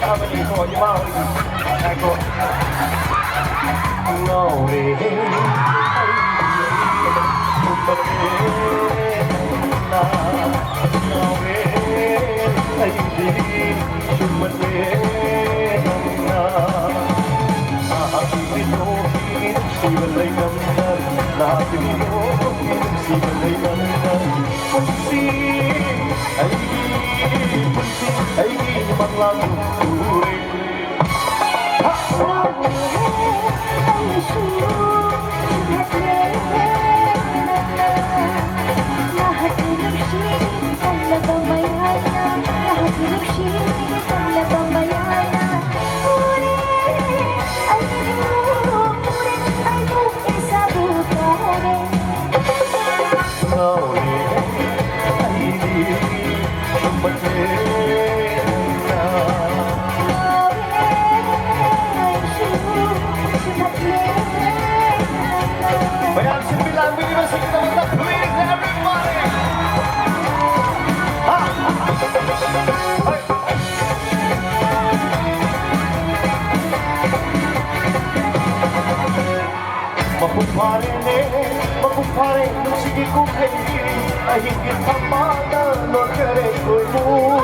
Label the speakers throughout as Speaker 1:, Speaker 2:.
Speaker 1: Harmony ko, di ba? Ako. Ngawin ay na. Ngawin ay di sumalit na. Nakapipinohin, siwalay naman. Nakapipinohin, siwalay naman. Punsing ay limang lang turing. Bayang sembilan milimeter kita minta please everybody. Makumpare nung sige kong kainin ay higit ang mana no kerekoy mo.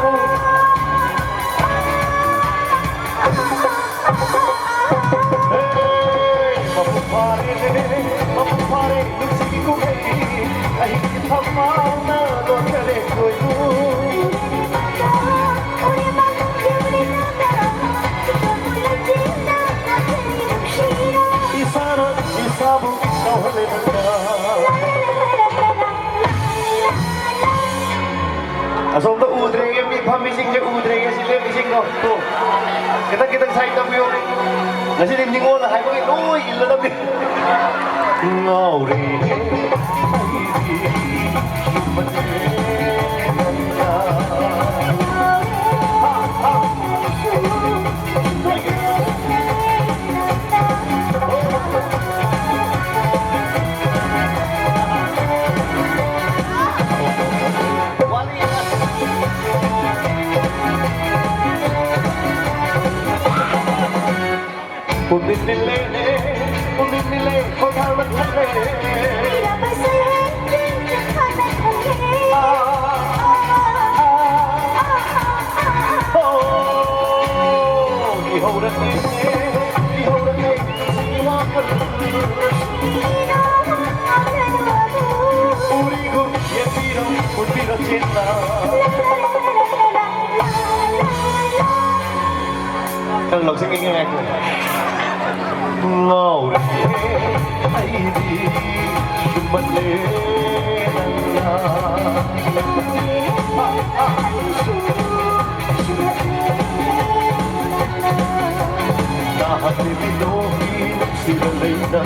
Speaker 1: Makumpare nung sige kong kainin ay higit ang mana no kerekoy mo. Isabu ikaw haliman na. Asal tu udre yang ni pamising je udre yang sila mising no tu. Kita side up yo. Nasi dinding olah hai bagi oi illa nabi. Ngauri. Unilele, kotaman kare. Mira pasente, kata kare. Oh, ihorane, siwa kar. Urigo, yetiro, utiro cinta. Kan log singing aku. Ngawin ay di sumalit na. Lahat ni Pinoy sila'y na.